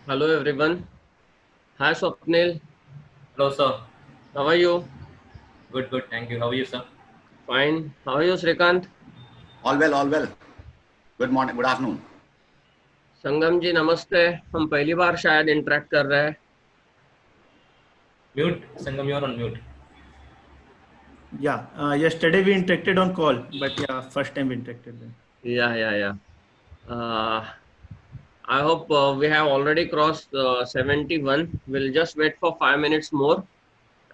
Hello everyone. Hi Swapnil. Hello, sir. How are you? Good, good. Thank you. How are you, sir? Fine. How are you Srikanth? All well, all well. Good morning, good afternoon. संगम जी नमस्ते. हम पहली बार शायद interact कर रहे हैं. Mute. Sangam, you're on mute. Yeah, yesterday we interacted on call, but yeah, first time we interacted then. Yeah. Uh, I hope we have already crossed 71. We'll just wait for 5 minutes more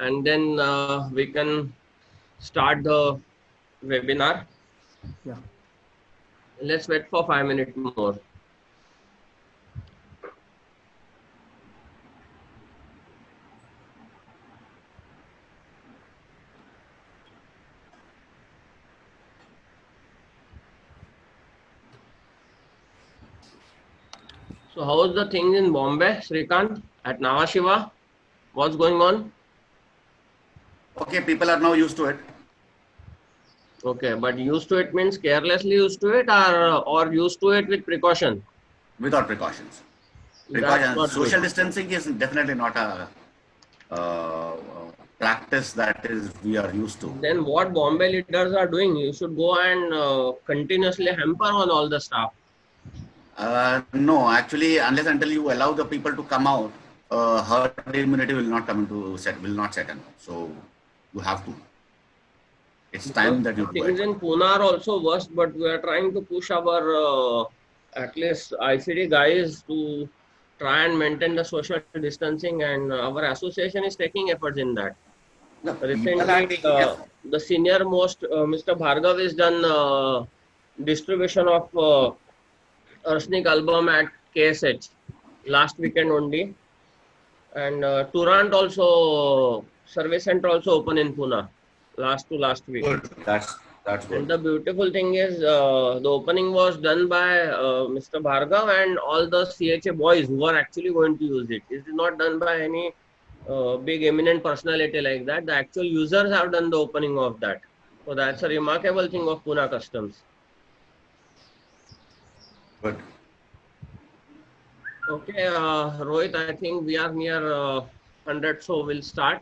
and then we can start the webinar. Yeah. Let's wait for 5 minutes more. So how's the things in Bombay, Srikanth, at Nhava Sheva? What's going on? Okay, people are now used to it. Okay, but used to it means carelessly used to it or used to it with precaution. Without precautions. That's Precautions. not good. Social distancing is definitely not a practice that is we are used to. Then what Bombay leaders are doing, you should go and continuously hamper on all the staff. No, actually, unless until you allow the people to come out, herd immunity will not come into set will not set in. So you have to. It's Because time that you do things it. in Pune are also worse, but we are trying to push our at least ICD guys to try and maintain the social distancing, and our association is taking efforts in that. The people are Recently, taking effort. the senior most Mr. Bhargav is done distribution of Arsenic album at KSH last weekend only, and Turant also service center also open in Pune last week. Good. That's good. And the beautiful thing is the opening was done by Mr. Bhargav and all the CHA boys who are actually going to use it. It is not done by any big eminent personality like that. The actual users have done the opening of that. So that's a remarkable thing of Pune Customs. Good. Okay, Rohit, I think we are near 100, so we'll start.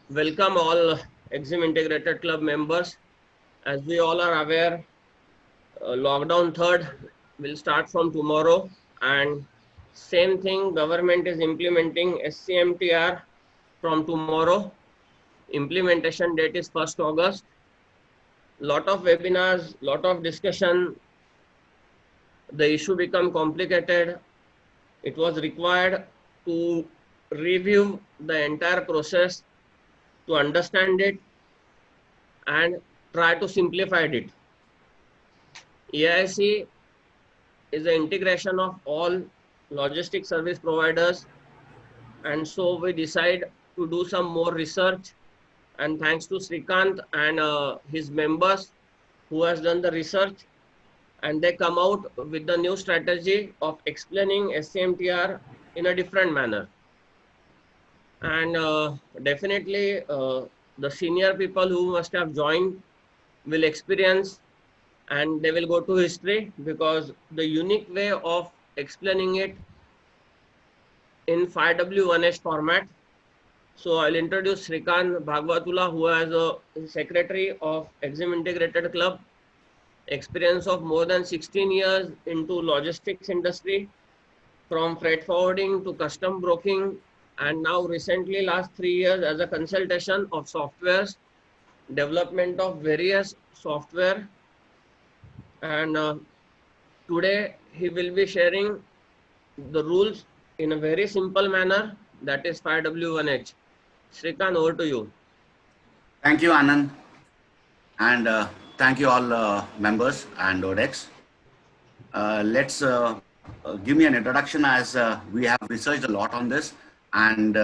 Welcome all Exim Integrated Club members. As we all are aware, lockdown third will start from tomorrow, and same thing government is implementing SCMTR from tomorrow. Implementation date is 1st August. Lot of webinars, lot of discussion. The issue become complicated. It was required to review the entire process to understand it and try to simplify it. EIC is the integration of all logistic service providers, and so we decide to do some more research, and thanks to Srikanth and his members who has done the research, and they come out with the new strategy of explaining SCMTR in a different manner. And definitely the senior people who must have joined will experience and they will go to history, because the unique way of explaining it in 5W1H format. So I'll introduce Srikanth Bhagwatula, who is a secretary of Exim Integrated Club, experience of more than 16 years into logistics industry, from freight forwarding to custom broking, and now recently last 3 years as a consultation of softwares, development of various software, and today he will be sharing the rules in a very simple manner, that is 5W1H. Srikanth, over to you. Thank you, Anand. And thank you all members and ODEX. Let's give me an introduction, as we have researched a lot on this, and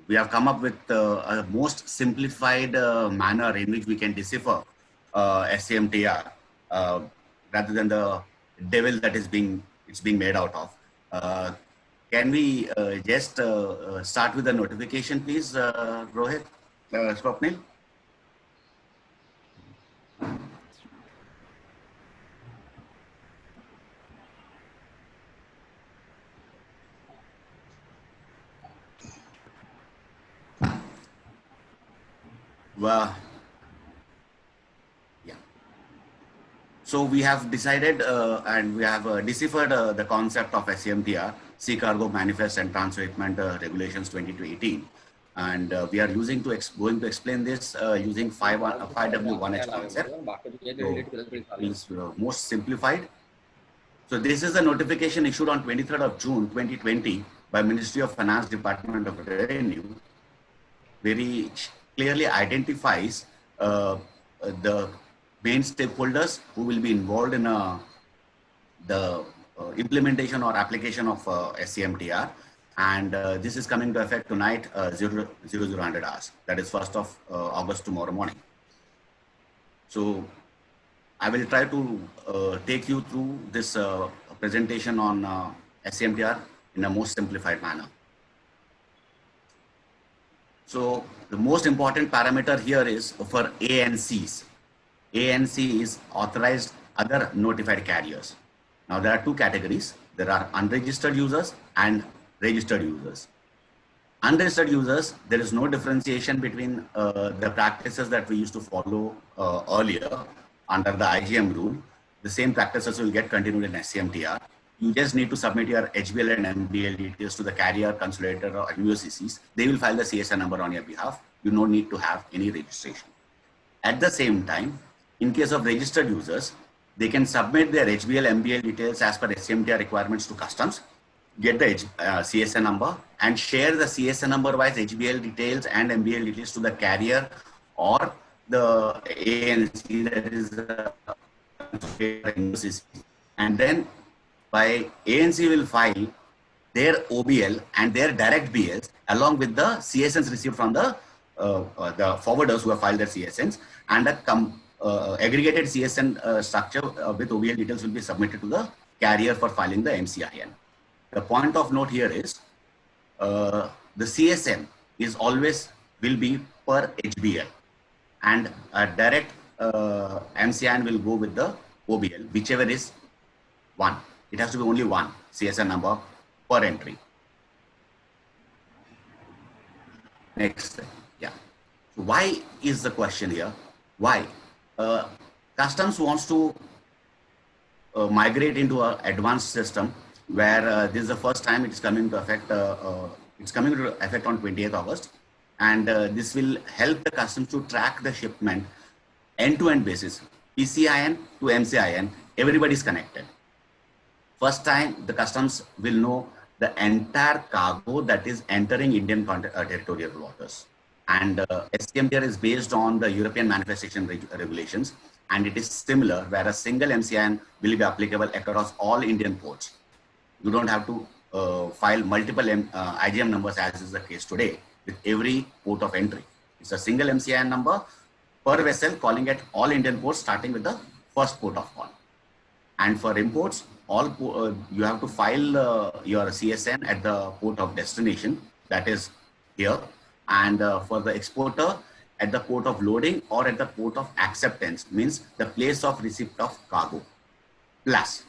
we have come up with a most simplified manner in which we can decipher SCMTR rather than the devil that it's being made out of. Can we just start with the notification, please, Rohit, Swapnil? Well, yeah. So we have decided and we have deciphered the concept of SCMTR, Sea Cargo Manifest and Transshipment Regulations 2018. And we are using going to explain this using 5W1H concept. So is most simplified. So this is a notification issued on 23rd of June 2020 by Ministry of Finance, Department of Revenue, very clearly identifies the main stakeholders who will be involved in the implementation or application of SCMTR. And this is coming to effect tonight, 0000 hours. That is 1st of August, tomorrow morning. So I will try to take you through this presentation on SCMTR in a most simplified manner. So the most important parameter here is for ANCs. ANC is authorized other notified carriers. Now there are two categories. There are unregistered users and registered users. Unregistered users, there is no differentiation between the practices that we used to follow earlier under the IGM rule. The same practices will get continued in SCMTR. You just need to submit your HBL and MBL details to the carrier, consolidator, or USCCs. They will file the CSN number on your behalf. You don't need to have any registration. At the same time, in case of registered users, they can submit their HBL, MBL details as per SCMTR requirements to customs, get the CSN number, and share the CSN number wise HBL details and MBL details to the carrier or the ANC, that is USCC. And then by ANC will file their OBL and their direct BLs along with the CSNs received from the forwarders who have filed their CSNs, and a aggregated CSN structure with OBL details will be submitted to the carrier for filing the MCIN. The point of note here is the CSN is always will be per HBL, and a direct MCIN will go with the OBL, whichever is one. It has to be only one CSN number per entry. Next, yeah. Why is the question here? Why? Customs wants to migrate into an advanced system where this is the first time it's coming to effect. It's coming to effect on 28th August, and this will help the customs to track the shipment end-to-end basis, PCIN to MCIN. Everybody is connected. First time the customs will know the entire cargo that is entering Indian territorial waters. And SCMTR is based on the European manifestation regulations, and it is similar where a single MCIN will be applicable across all Indian ports. You don't have to file multiple IGM numbers as is the case today with every port of entry. It's a single MCIN number per vessel calling at all Indian ports starting with the first port of call. And for imports, you have to file your CSN at the port of destination, that is here. And for the exporter, at the port of loading or at the port of acceptance, means the place of receipt of cargo. Plus,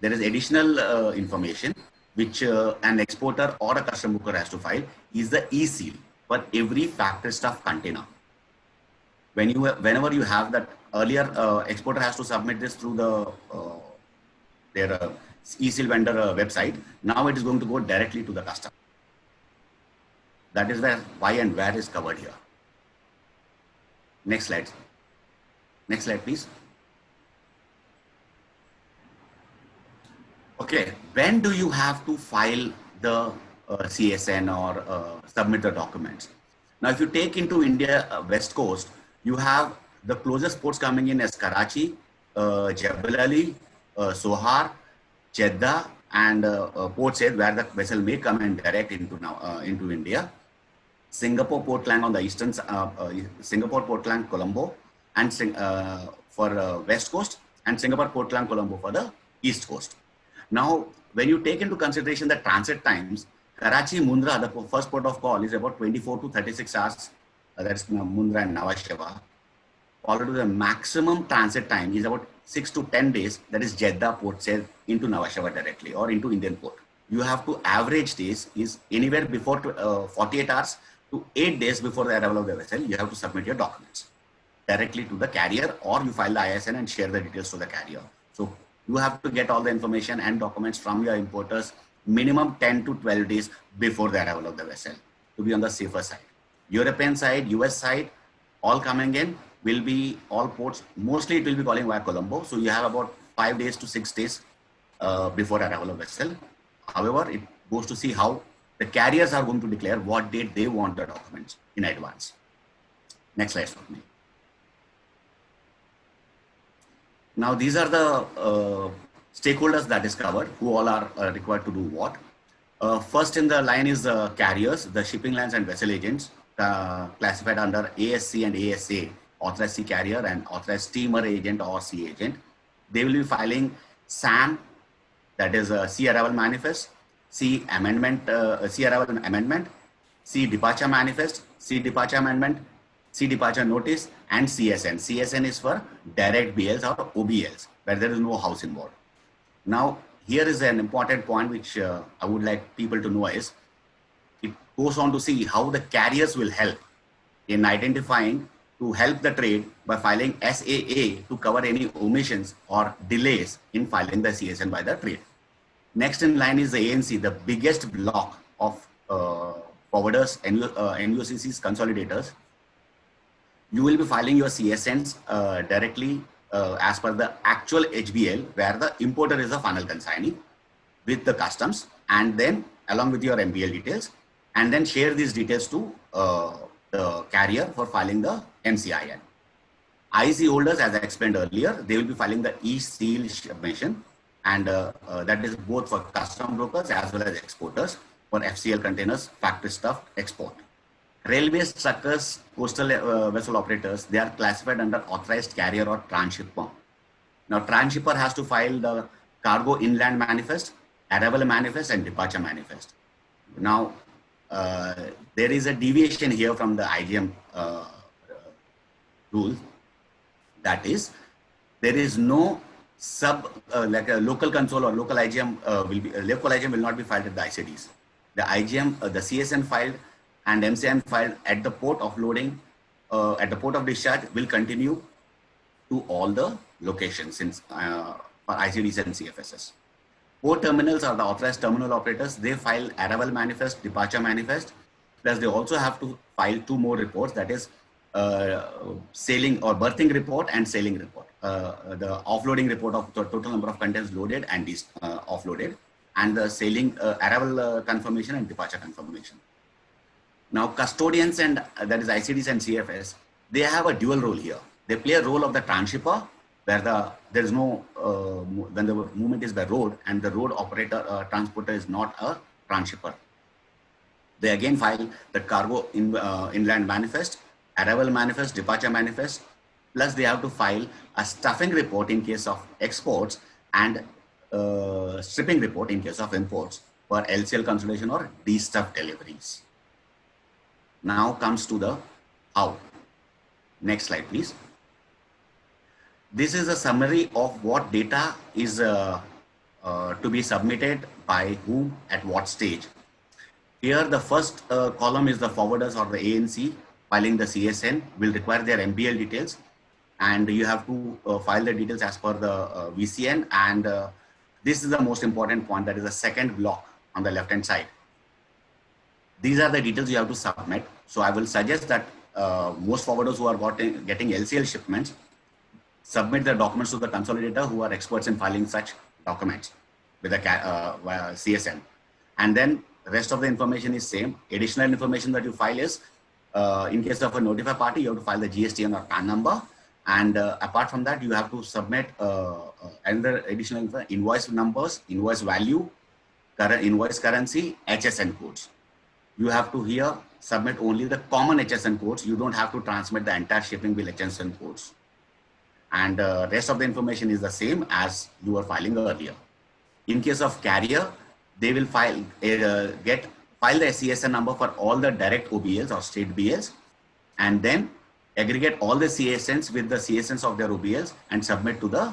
there is additional information which an exporter or a custom booker has to file is the e-seal for every factory stuff container. Whenever you have that, earlier exporter has to submit this through the their e-seal vendor website. Now it is going to go directly to the customer. That is where why and where is covered here. Next slide. Next slide, please. Okay, when do you have to file the CSN or submit the documents? Now, if you take into India West Coast, you have the closest ports coming in as Karachi, Jebel Ali, Sohar, Jeddah, and Port Said, where the vessel may come in direct into India. Singapore Port Klang on the eastern, Singapore Port Klang Colombo, and for West Coast, and Singapore Port Klang Colombo for the East Coast. Now, when you take into consideration the transit times, Karachi, Mundra, the first port of call is about 24 to 36 hours. That's Mundra and Nhava Sheva. Followed to the maximum transit time is about 6 to 10 days. That is Jeddah Port Said into Nhava Sheva directly or into Indian port. You have to average days is anywhere before 48 hours to 8 days before the arrival of the vessel, you have to submit your documents directly to the carrier, or you file the ISN and share the details to the carrier. So you have to get all the information and documents from your importers minimum 10 to 12 days before the arrival of the vessel to be on the safer side. European side, US side, all coming in will be all ports. Mostly it will be calling via Colombo. So you have about 5 days to 6 days before arrival of vessel. However, it goes to see how the carriers are going to declare what date they want the documents in advance. Next slide for me. Now, these are the stakeholders that is covered, who all are required to do what. First in the line is the carriers, the shipping lines and vessel agents, classified under ASC and ASA, authorized sea carrier and authorized steamer agent or sea agent. They will be filing SAM, that is a sea arrival manifest, sea amendment, sea arrival amendment, sea departure manifest, sea departure amendment, sea departure notice, and CSN. CSN is for direct BLs or OBLs, where there is no house involved. Now, here is an important point which I would like people to know is, it goes on to see how the carriers will help in identifying to help the trade by filing SAA to cover any omissions or delays in filing the CSN by the trade. Next in line is the ANC, the biggest block of forwarders, NUCC's consolidators. You will be filing your CSNs directly as per the actual HBL, where the importer is a final consignee with the customs, and then along with your MBL details, and then share these details to the carrier for filing the MCIN. IC holders, as I explained earlier, they will be filing the e-seal submission, and that is both for custom brokers as well as exporters for FCL containers, factory stuff, export. Railways, truckers, coastal vessel operators, they are classified under authorized carrier or transhipper. Now, transhipper has to file the cargo inland manifest, arrival manifest, and departure manifest. Now, there is a deviation here from the IGM rule. That is, there is no like a local console or local IGM local IGM will not be filed at the ICDs. The IGM, the CSN filed and MCN filed at the port of loading, at the port of discharge will continue to all the locations since for ICDs and CFSs. Port terminals are the authorized terminal operators. They file arrival manifest, departure manifest, plus they also have to file 2 more reports, that is sailing or berthing report and sailing report. The offloading report of the total number of containers loaded and offloaded, and the sailing arrival confirmation and departure confirmation. Now, custodians and that is ICDs and CFS, they have a dual role here. They play a role of the transhipper, where there is no when the movement is by road and the road operator transporter is not a transhipper. They again file the cargo inland manifest, arrival manifest, departure manifest, plus they have to file a stuffing report in case of exports and stripping report in case of imports for LCL consolidation or de-stuff deliveries. Now comes to the how. Next slide, please. This is a summary of what data is to be submitted by whom at what stage. Here, the first column is the forwarders or the ANC filing the CSN will require their MBL details, and you have to file the details as per the VCN. And this is the most important point, that is the second block on the left-hand side. These are the details you have to submit. So I will suggest that most forwarders who are getting LCL shipments submit their documents to the consolidator who are experts in filing such documents with a CSN. And then the rest of the information is same. Additional information that you file is, in case of a notified party, you have to file the GSTN or PAN number. And apart from that, you have to submit another additional invoice numbers, invoice value, current invoice currency, HSN codes. You have to here submit only the common HSN codes. You don't have to transmit the entire shipping bill HSN codes. And rest of the information is the same as you were filing earlier. In case of carrier, they will file the CSN number for all the direct OBLs or state BLs, and then aggregate all the CSNs with the CSNs of their OBLs and submit to the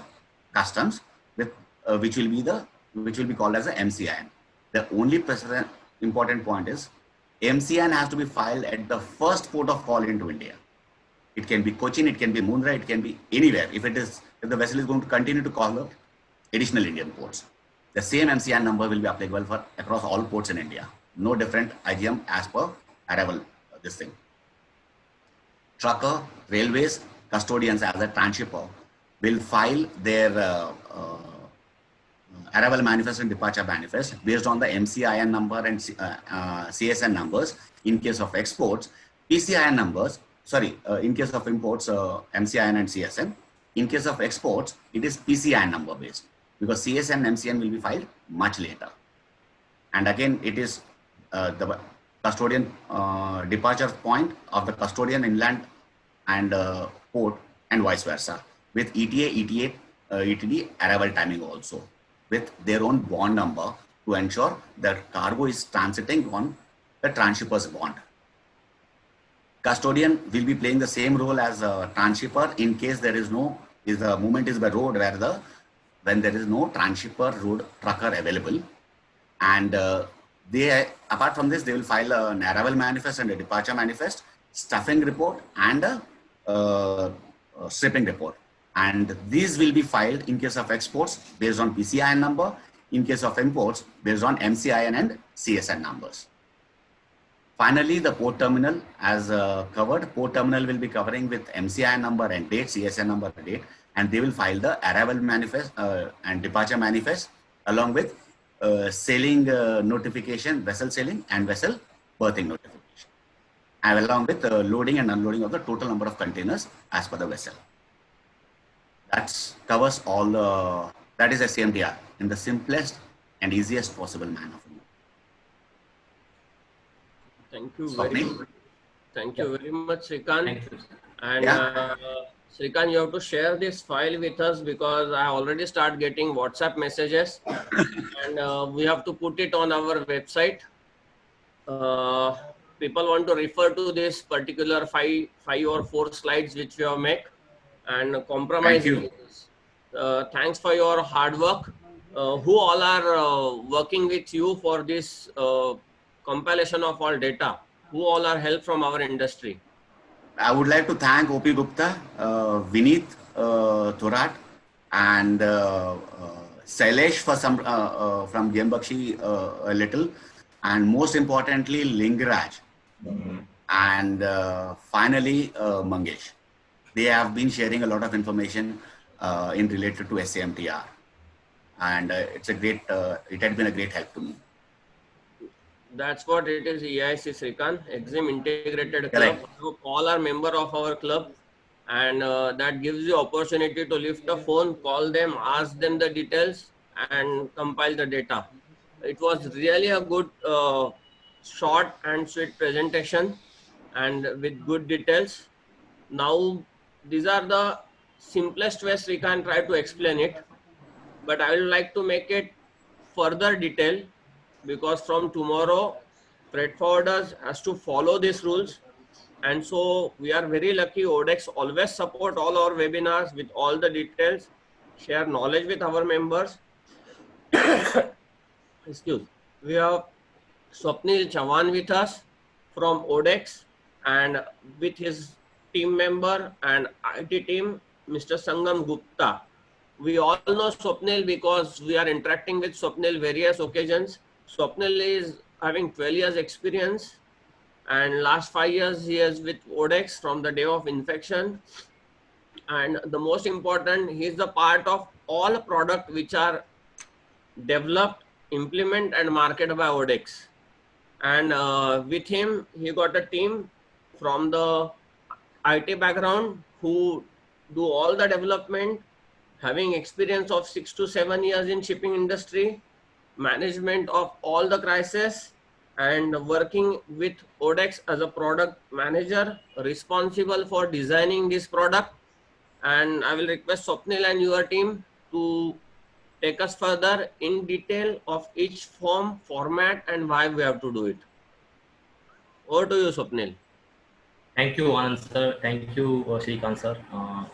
customs, with which will be called as a MCIN. The only important point is MCN has to be filed at the first port of call into India. It can be Cochin, it can be Mundra, it can be anywhere. If the vessel is going to continue to call the additional Indian ports, the same MCN number will be applicable for across all ports in India. No different IGM as per arrival. This thing. Trucker, railways, custodians as a transhipper will file their arrival manifest and departure manifest based on the MCIN number and CSN numbers. In case of exports, PCIN numbers. In case of imports, MCIN and CSN. In case of exports, it is PCIN number based, because CSN and MCN will be filed much later. And again, it is the custodian departure point of the custodian inland and port, and vice versa, with ETA, ETA, ETD arrival timing also, with their own bond number to ensure that cargo is transiting on the transhipper's bond. Custodian will be playing the same role as a transhipper in case there is no, the movement is by road, where when there is no transhipper road trucker available. And they, apart from this, they will file an arrival manifest and a departure manifest, stuffing report, and a stripping report. And these will be filed in case of exports based on PCIN number, in case of imports based on MCIN and CSN numbers. Finally, the port terminal, as covered, port terminal will be covering with MCIN number and date, CSN number and date, and they will file the arrival manifest and departure manifest along with sailing notification, vessel sailing and vessel berthing notification, and along with loading and unloading of the total number of containers as per the vessel. That covers all, that is SCMTR in the simplest and easiest possible manner. Thank you very much. Thank you very much, Srikant. Thank you. And Srikant, you have to share this file with us, because I already start getting WhatsApp messages and we have to put it on our website. People want to refer to this particular five or four slides which we have made and compromise. Thank you. Thanks for your hard work. Who all are working with you for this compilation of all data? Who all are help from our industry? I would like to thank OP Gupta, Vineet Thorat, and Sailesh for some from Gembakshi a little, and most importantly Lingaraj, and finally Mangesh. They have been sharing a lot of information in related to SCMTR, and it's a great. It had been a great help to me. That's what it is. EIC Srikant, EXIM Integrated Club. Correct. You all are member of our club, and that gives you opportunity to lift the phone, call them, ask them the details, and compile the data. It was really a good, short and sweet presentation, and with good details. Now, these are the simplest ways we can try to explain it, but I would like to make it further detailed, because from tomorrow freight forwarders has to follow these rules. And so we are very lucky. ODEX always support all our webinars with all the details, share knowledge with our members. Excuse. We have Swapnil Chavan with us from ODEX, and with his team member and IT team, Mr. Sangam Gupta. We all know Swapnil because we are interacting with Swapnil various occasions. Swapnil is having 12 years experience, and last 5 years he is with ODEX from the day of infection. And the most important, he is the part of all products which are developed, implemented and marketed by ODEX. And with him, he got a team from the IT background who do all the development, having experience of 6 to 7 years in shipping industry, management of all the crisis, and working with ODEX as a product manager responsible for designing this product. And I will request Swapnil and your team to take us further in detail of each form, format, and why we have to do it. Over to you, Swapnil. Thank you, Anand sir. Thank you, Srikant sir.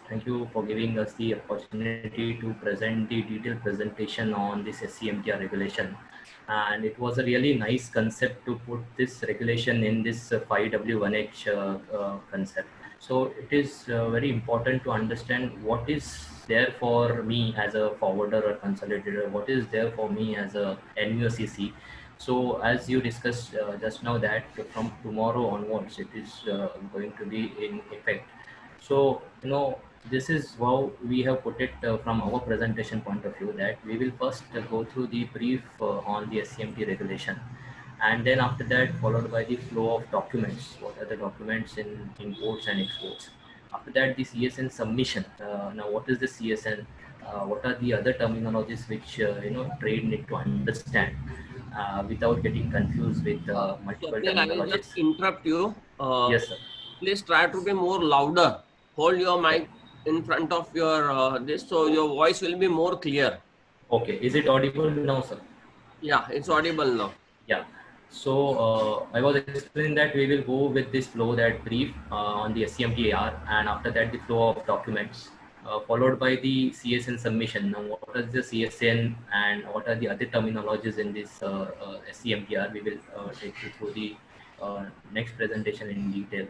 Thank you for giving us the opportunity to present the detailed presentation on this SCMTR regulation. and it was a really nice concept to put this regulation in this 5W1H concept. So it is very important to understand what is there for me as a forwarder or consolidator, what is there for me as a NUSCC. So as you discussed just now, that from tomorrow onwards it is going to be in effect. So this is how we have put it from our presentation point of view, that we will first go through the brief on the SCMT regulation, and then after that followed by the flow of documents. What are the documents in imports and exports? After that, the CSN submission. Now, what is the CSN? What are the other terminologies which trade need to understand without getting confused with multiple Swapnil, I will just terminologies? interrupt you. Yes, sir. Please try to be more louder. Hold your Yeah. mic in front of your this, so your voice will be more clear. Okay. Is it audible now, sir? Yeah, it's audible now. Yeah. So I was explaining that we will go with this flow, that brief on the SCMTAR, and after that the flow of documents, followed by the CSN submission. Now, what is the CSN and what are the other terminologies in this SCMTR? We will take you through the next presentation in detail.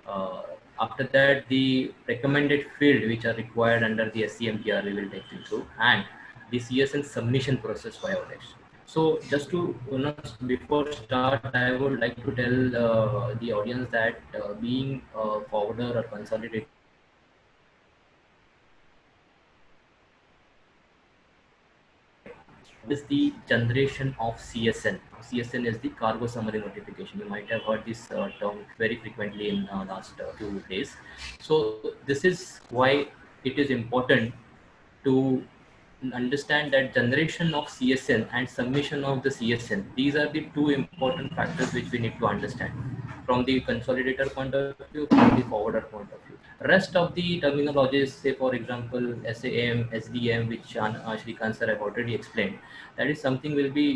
Uh, After that, the recommended field which are required under the SCMTR we will take you through, and the CSN submission process via ODEX. So just to before start, I would like to tell the audience that being a forwarder or consolidator is the generation of CSN. CSN is the cargo summary notification. You might have heard this term very frequently in last few days. So this is why it is important to understand that generation of CSN and submission of the CSN, these are the two important factors which we need to understand from the consolidator point of view, from the forwarder point of view. Rest of the terminologies, say for example SAM, SDM, which Shrikant sir have already explained, that is something will be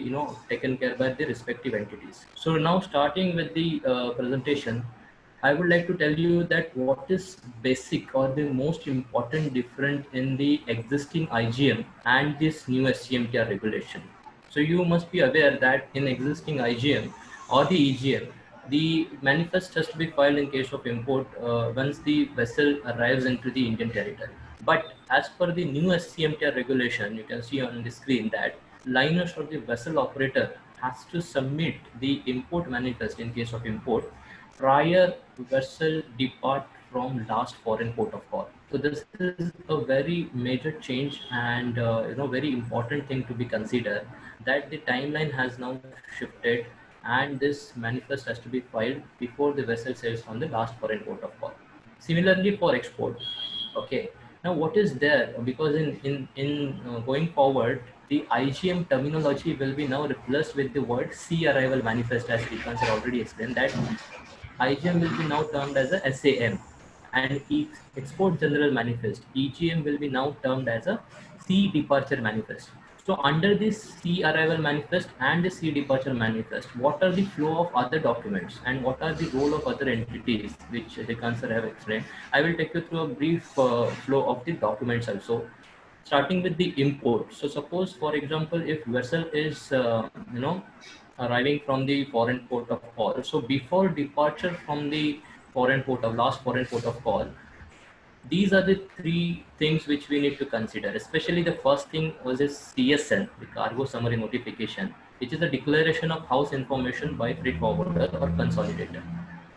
taken care by the respective entities. So now starting with the presentation, I would like to tell you that what is basic or the most important difference in the existing IGM and this new SCMTR regulation. So you must be aware that in existing IGM or the EGM, the manifest has to be filed in case of import once the vessel arrives into the Indian territory. But as per the new SCMTR regulation, you can see on the screen that liners or the vessel operator has to submit the import manifest in case of import prior vessel depart from last foreign port of call. So this is a very major change and very important thing to be considered, that the timeline has now shifted and this manifest has to be filed before the vessel sails on the last foreign port of call. Similarly for export. Okay. Now what is there? Because in going forward, the IGM terminology will be now replaced with the word sea arrival manifest, as Srikanth had already explained that IGM will be now termed as a SAM, and Export General Manifest (EGM) will be now termed as a Sea Departure Manifest. So under this Sea Arrival Manifest and the Sea Departure Manifest, what are the flow of other documents and what are the role of other entities, which the sir have explained? I will take you through a brief flow of the documents also, starting with the import. So suppose, for example, if vessel is arriving from the foreign port of call, so before departure from the last foreign port of call, these are the three things which we need to consider. Especially the first thing was this CSN, the cargo summary notification, which is a declaration of house information by freight forwarder or consolidator.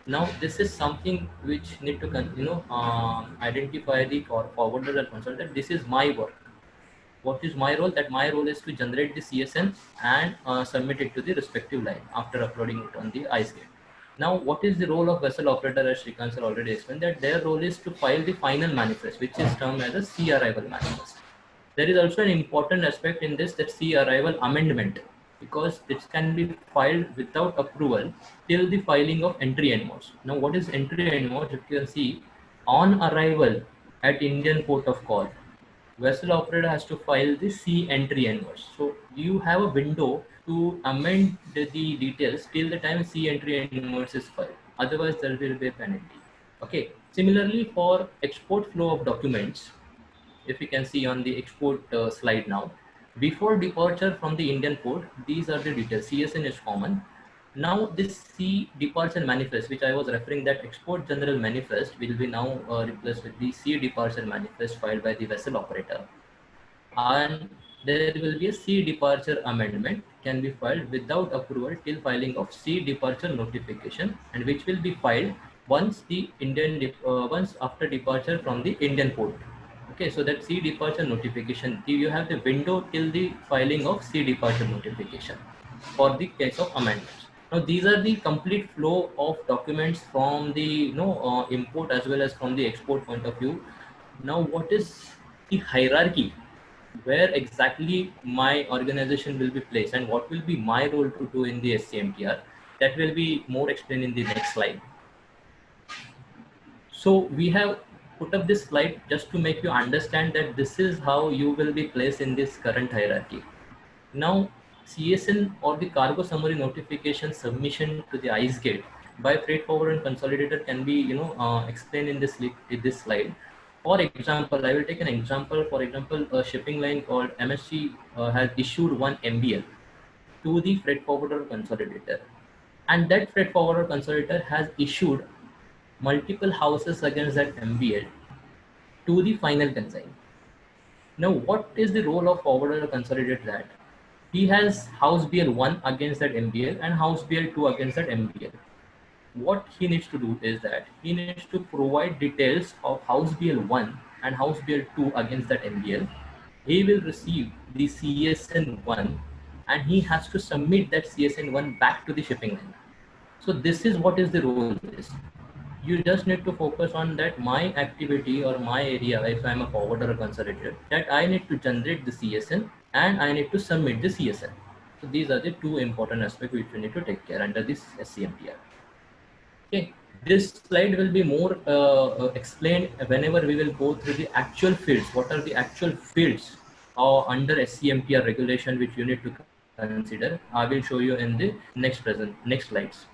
Now this is something which need to identify the forwarder and consolidator. This is my work. What is my role? That my role is to generate the CSN and submit it to the respective line after uploading it on the IceGate. Now, what is the role of vessel operator? As Srikanth sir already explained, that their role is to file the final manifest, which is termed as a sea arrival manifest. There is also an important aspect in this, that sea arrival amendment, because it can be filed without approval till the filing of entry NMOS. Now, what is entry NMOS? You can see on arrival at Indian port of call, vessel operator has to file the sea entry invoice. So you have a window to amend the details till the time sea entry invoice is filed. Otherwise, there will be a penalty. Okay. Similarly, for export flow of documents, if you can see on the export slide now, Before departure from the Indian port, these are the details. CSN is common. Now this C departure manifest, which I was referring, that export general manifest will be now replaced with the C departure manifest filed by the vessel operator. And there will be a C departure amendment can be filed without approval till filing of C departure notification, and which will be filed once the once after departure from the Indian port. Okay, so that C departure notification, you have the window till the filing of C departure notification for the case of amendments. Now these are the complete flow of documents from the import as well as from the export point of view. Now what is the hierarchy, where exactly my organization will be placed and what will be my role to do in the SCMTR, that will be more explained in the next slide. So we have put up this slide just to make you understand that this is how you will be placed in this current hierarchy. Now CSN or the cargo summary notification submission to the ICE gate by freight forwarder and consolidator can be explained in this slide. For example, I will take an example. For example, a shipping line called MSC has issued one MBL to the freight forwarder consolidator, and that freight forwarder consolidator has issued multiple houses against that MBL to the final consignee. Now, what is the role of forwarder consolidator? That he has house BL1 against that MBL and house BL2 against that MBL. What he needs to do is that he needs to provide details of house BL1 and house BL2 against that MBL. He will receive the CSN1 and he has to submit that CSN1 back to the shipping line. So this is what is the role is. You just need to focus on that my activity or my area, if I'm a forwarder or consolidator, that I need to generate the CSN and I need to submit the CSN. So these are the two important aspects which you need to take care under this SCMTR. Okay, this slide will be more explained whenever we will go through the actual fields. What are the actual fields under SCMTR regulation which you need to consider? I will show you in the next slides.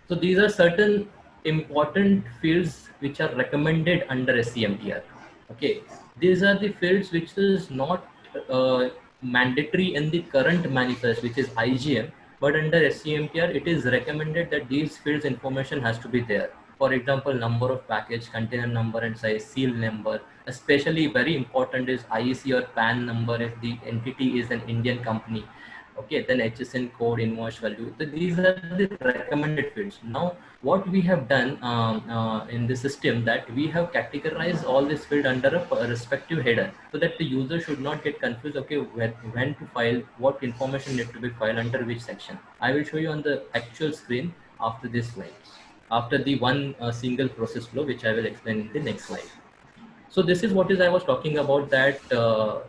So these are certain important fields which are recommended under SCMTR. Okay, these are the fields which is not mandatory in the current manifest, which is IGM, but under SCMTR it is recommended that these fields information has to be there. For example, number of package, container number and size, seal number. Especially very important is IEC or PAN number if the entity is an Indian company. Okay, then HSN code, invoice value. So these are the recommended fields. Now, what we have done in the system, that we have categorized all this field under a respective header, so that the user should not get confused. Okay, when to file, what information need to be filed under which section. I will show you on the actual screen after this slide, after the one single process flow, which I will explain in the next slide. So this is what I was talking about, that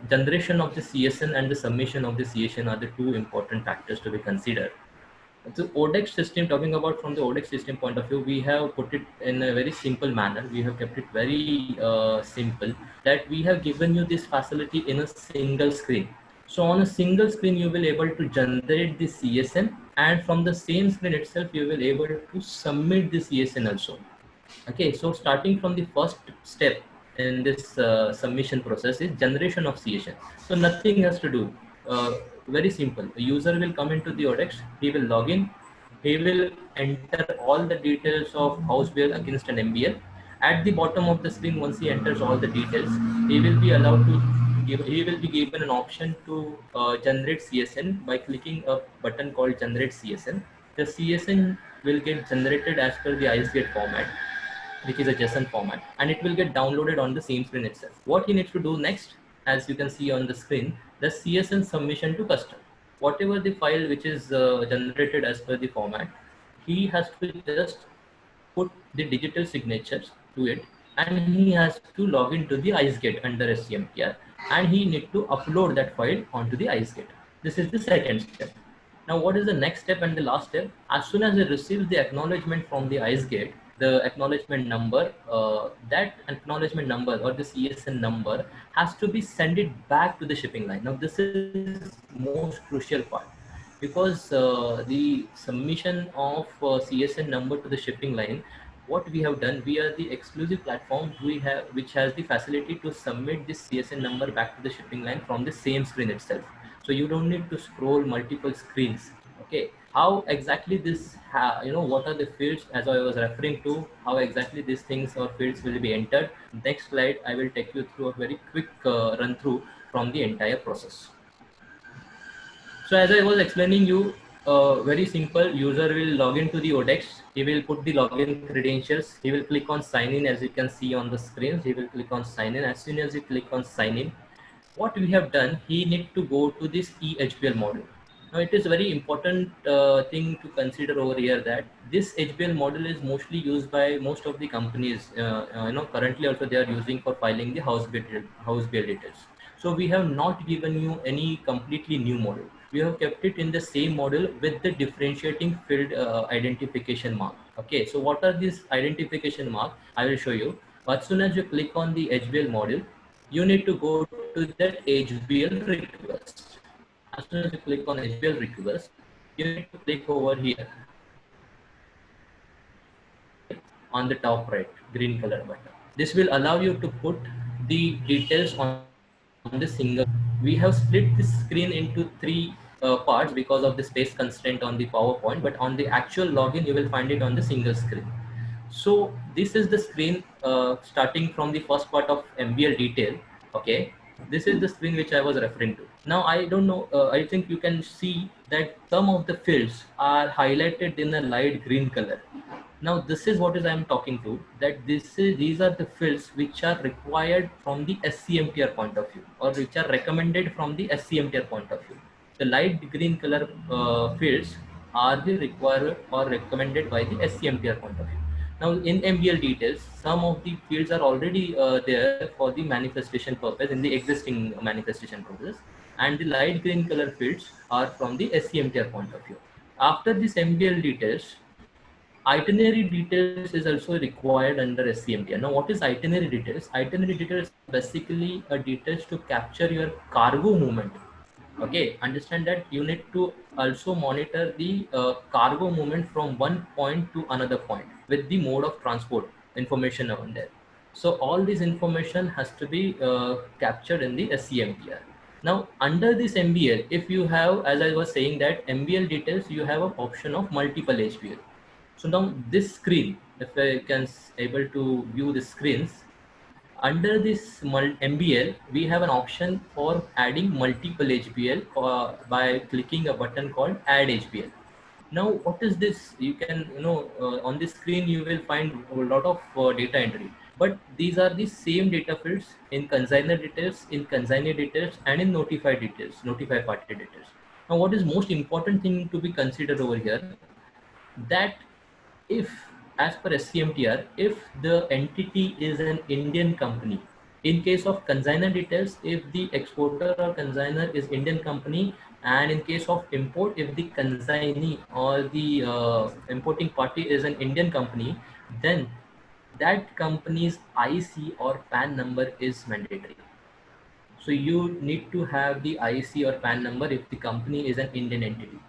generation of the CSN and the submission of the CSN are the two important factors to be considered. So ODEX system, talking about from the ODEX system point of view, we have put it in a very simple manner. We have kept it very simple, that we have given you this facility in a single screen. So on a single screen, you will be able to generate the CSN, and from the same screen itself, you will be able to submit the CSN also. Okay, so starting from the first step in this submission process is generation of CSN. So nothing has to do. Very simple. The user will come into the ODEX, he will log in, he will enter all the details of house bill against an MBL. At the bottom of the screen, once he enters all the details, he will be allowed to he will be given an option to generate CSN by clicking a button called generate CSN. The CSN will get generated as per the IceGate format, which is a JSON format, and it will get downloaded on the same screen itself. What he needs to do next, as you can see on the screen, the CSN submission to custom. Whatever the file which is generated as per the format, he has to just put the digital signatures to it, and he has to log into the IceGate under SCMTR, and he need to upload that file onto the IceGate. This is the second step. Now, what is the next step and the last step? As soon as he receives the acknowledgement from the IceGate, the acknowledgement number, that acknowledgement number or the CSN number has to be sent it back to the shipping line. Now, this is most crucial part, because the submission of CSN number to the shipping line what we have done, we are the exclusive platform which has the facility to submit this CSN number back to the shipping line from the same screen itself. So you don't need to scroll multiple screens. Okay, how exactly this, what are the fields as I was referring to, how exactly these things or fields will be entered. Next slide, I will take you through a very quick run through from the entire process. So as I was explaining you, very simple, user will log into the ODEX. He will put the login credentials. He will click on sign in, as you can see on the screen. He will click on sign in. As soon as you click on sign in, what we have done, he need to go to this eHBL module. Now it is very important thing to consider over here that this HBL model is mostly used by most of the companies. Currently also they are using for filing the house bill details. So we have not given you any completely new model. We have kept it in the same model with the differentiating field identification mark. Okay, so what are these identification mark? I will show you. As soon as you click on the HBL module, you need to go to that HBL request. As soon as you click on HBL request, you need to click over here on the top right, green color button. This will allow you to put the details on the single. We have split this screen into three parts because of the space constraint on the PowerPoint, but on the actual login, you will find it on the single screen. So this is the screen starting from the first part of MBL detail. Okay, this is the screen which I was referring to. Now I don't know, I think you can see that some of the fields are highlighted in a light green color. Now this is what is I am talking to, that these are the fields which are required from the SCMTR point of view, or which are recommended from the SCMTR point of view. The light green color fields are the required or recommended by the SCMTR point of view. Now in MBL details, some of the fields are already there for the manifestation purpose in the existing manifestation process, and the light green color fields are from the SCMTR point of view. After this MBL details, itinerary details is also required under SCMTR. Now, what is itinerary details? Itinerary details basically a details to capture your cargo movement. Okay, understand that you need to also monitor the cargo movement from one point to another point with the mode of transport information on there. So all this information has to be captured in the SCMTR. Now under this MBL, if you have, as I was saying, that MBL details, you have an option of multiple HBL. So now this screen, if I can able to view the screens, under this MBL, we have an option for adding multiple HBL by clicking a button called Add HBL. Now, what is this? You can, on this screen, you will find a lot of data entry. But these are the same data fields in consigner details, in consignee details, and in notified details, notified party details. Now, what is most important thing to be considered over here? That if, as per SCMTR, if the entity is an Indian company, in case of consigner details, if the exporter or consigner is Indian company, and in case of import, if the consignee or the importing party is an Indian company, then that company's IC or PAN number is mandatory. So you need to have the IC or PAN number if the company is an Indian entity.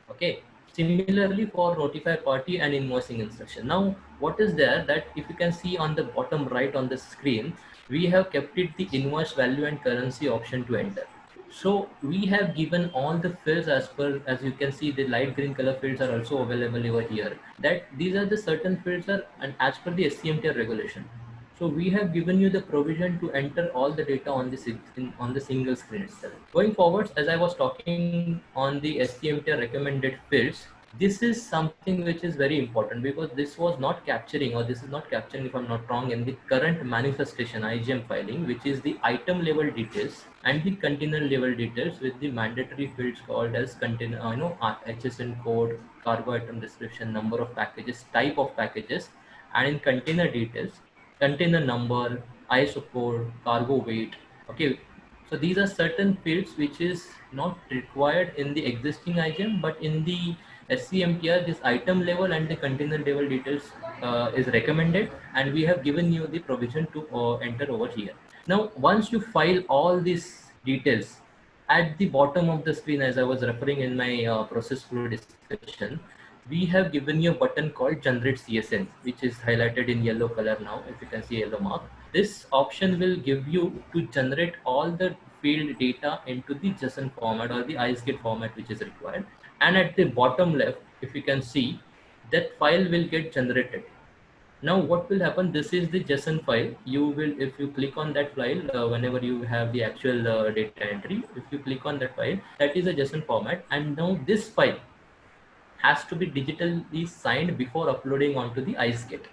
Okay. Similarly for notify party and invoicing instruction. Now, what is there, that if you can see on the bottom right on the screen, we have kept it the invoice value and currency option to enter. So we have given all the fields as you can see, the light green color fields are also available over here, that these are the certain fields are and as per the SCMTR regulation. So we have given you the provision to enter all the data on the single screen itself. Going forward, as I was talking on the SCMTR recommended fields, this is something which is very important, because this was not capturing, or this is not capturing, if I'm not wrong, in the current manifestation IGM filing, which is the item level details and the container level details with the mandatory fields called as container, HSN code, cargo item description, number of packages, type of packages, and in container details, container number, ISO code, cargo weight. Okay, so these are certain fields which is not required in the existing IGM, but in the SCMTR, this item level and the container level details is recommended, and we have given you the provision to enter over here. Now, once you file all these details, at the bottom of the screen, as I was referring in my process flow discussion, we have given you a button called generate CSN, which is highlighted in yellow color now. If you can see yellow mark, this option will give you to generate all the field data into the JSON format or the IceGate format, which is required. And at the bottom left, if you can see, that file will get generated. Now what will happen, this is the JSON file. You will, if you click on that file, whenever you have the actual data entry, if you click on that file, that is a JSON format. And now this file has to be digitally signed before uploading onto the IceGate.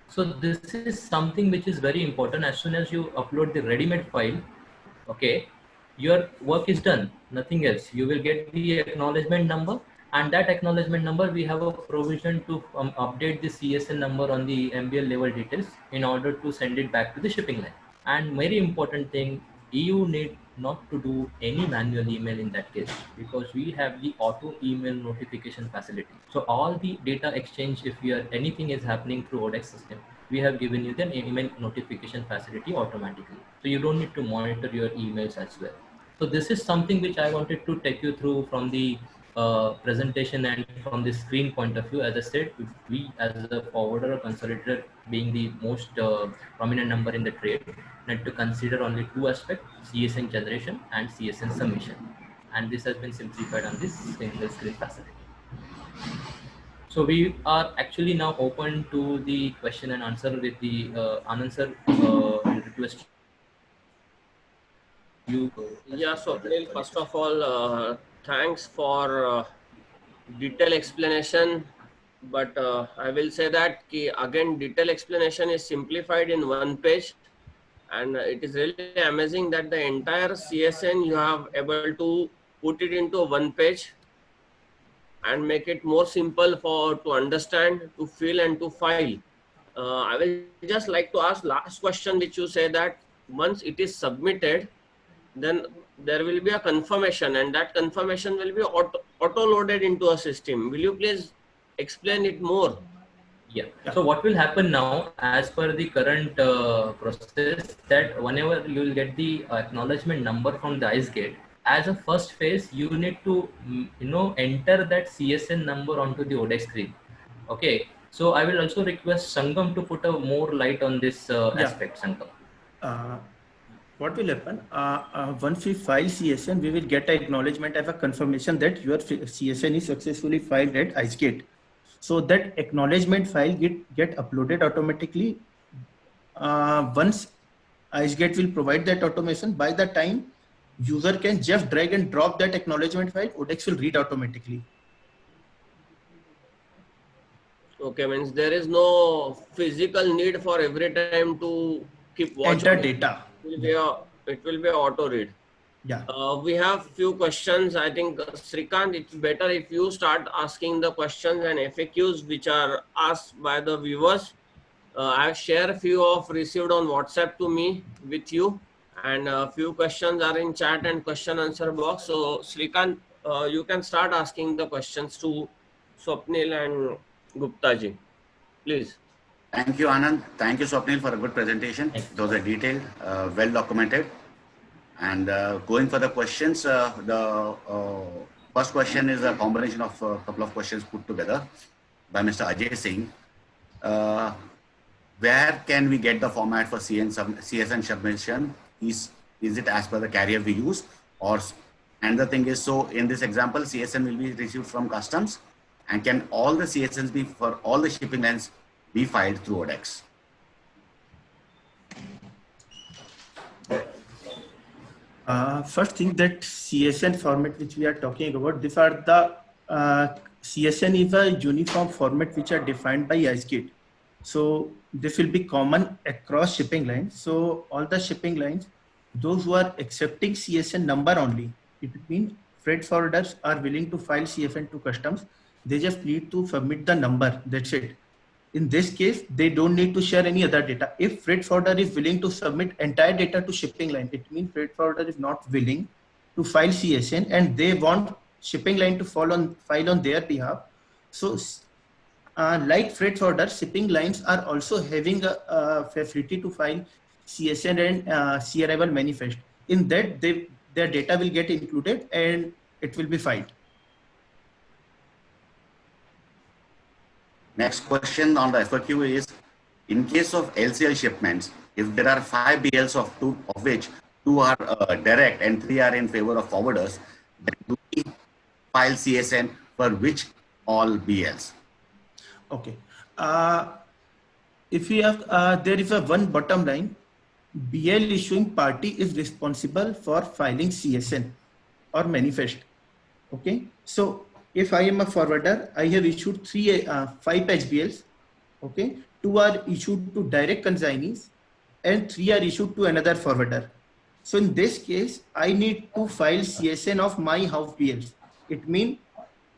So this is something which is very important. As soon as you upload the ready-made file, okay, your work is done, nothing else. You will get the acknowledgement number, and that acknowledgement number, we have a provision to update the CSN number on the MBL level details in order to send it back to the shipping line. And very important thing, you need not to do any manual email in that case, because we have the auto email notification facility. So all the data exchange, if you are anything is happening through ODEX system, we have given you the email notification facility automatically. So you don't need to monitor your emails as well. So this is something which I wanted to take you through from the presentation and from the screen point of view. As I said, we as a forwarder or consolidator, being the most prominent number in the trade, need to consider only two aspects: CSN generation and CSN submission. And this has been simplified on this single screen facility. So we are actually now open to the question and answer with the Anand sir. Will request you. Yeah, so Swapnil, first of all, thanks for detailed explanation. But I will say that again, detailed explanation is simplified in one page, and it is really amazing that the entire CSN you have able to put it into one page and make it more simple for to understand, to fill, and to file. I will just like to ask last question, which you say that once it is submitted, then there will be a confirmation, and that confirmation will be auto loaded into a system. Will you please explain it more? Yeah. So what will happen now, as per the current process, that whenever you will get the acknowledgement number from the IceGate, as a first phase, you need to enter that CSN number onto the ODEX screen. Okay. So I will also request Sangam to put a more light on this aspect. Sangam. What will happen? Once we file CSN, we will get an acknowledgement as a confirmation that your CSN is successfully filed at IceGate. So that acknowledgement file get uploaded automatically. Once IceGate will provide that automation, by the time user can just drag and drop that acknowledgement file, ODEX will read automatically. Okay, means there is no physical need for every time to keep watch enter data. It will be a auto read. Yeah. We have few questions. I think Srikant, it's better if you start asking the questions and FAQs which are asked by the viewers. I have shared a few of received on WhatsApp to me with you, and a few questions are in chat and question answer box. So Srikant, you can start asking the questions to Swapnil and Gupta ji, please. Thank you, Anand. Thank you, Swapnil, for a good presentation. Those are detailed, well documented. And going for the questions, the first question is a combination of a couple of questions put together by Mr. Ajay Singh. Where can we get the format for CSN submission? Is it as per the carrier we use? And the thing is, so in this example, CSN will be received from customs, and can all the CSNs be for all the shipping lines be filed through ODEX? First thing, that CSN format which we are talking about, these are the CSN is a uniform format which are defined by IceGate. So this will be common across shipping lines. So all the shipping lines, those who are accepting CSN number only, it means freight forwarders are willing to file CSN to customs. They just need to submit the number. That's it. In this case, they don't need to share any other data. If freight forwarder is willing to submit entire data to shipping line, it means freight forwarder is not willing to file CSN and they want shipping line to file on their behalf. So like freight forwarder, shipping lines are also having a facility to file CSN and sea arrival manifest. In that, their data will get included and it will be filed. Next question on the FAQ is, in case of LCL shipments, if there are 5 BLs of which 2 are direct and 3 are in favor of forwarders, then do we file CSN for which all BLs? Okay. If we have, there is a one bottom line, BL issuing party is responsible for filing CSN or manifest. Okay. So if I am a forwarder, I have issued 5 HBLs. Okay. 2 are issued to direct consignees and 3 are issued to another forwarder. So in this case, I need to file CSN of my house BLs. It means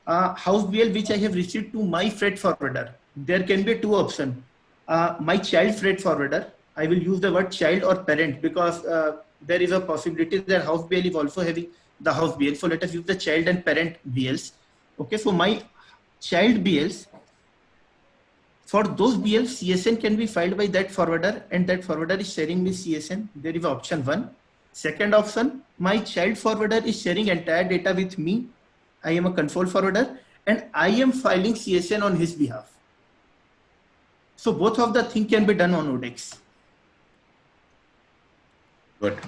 house BL which I have received to my freight forwarder. There can be 2 options. My child freight forwarder, I will use the word child or parent because there is a possibility that house BL is also having the house BL. So let us use the child and parent BLs. Okay, so my child BLs, for those BLs, CSN can be filed by that forwarder and that forwarder is sharing with CSN. There is option 1. Second option, my child forwarder is sharing entire data with me. I am a control forwarder and I am filing CSN on his behalf. So both of the thing can be done on ODEX. Good.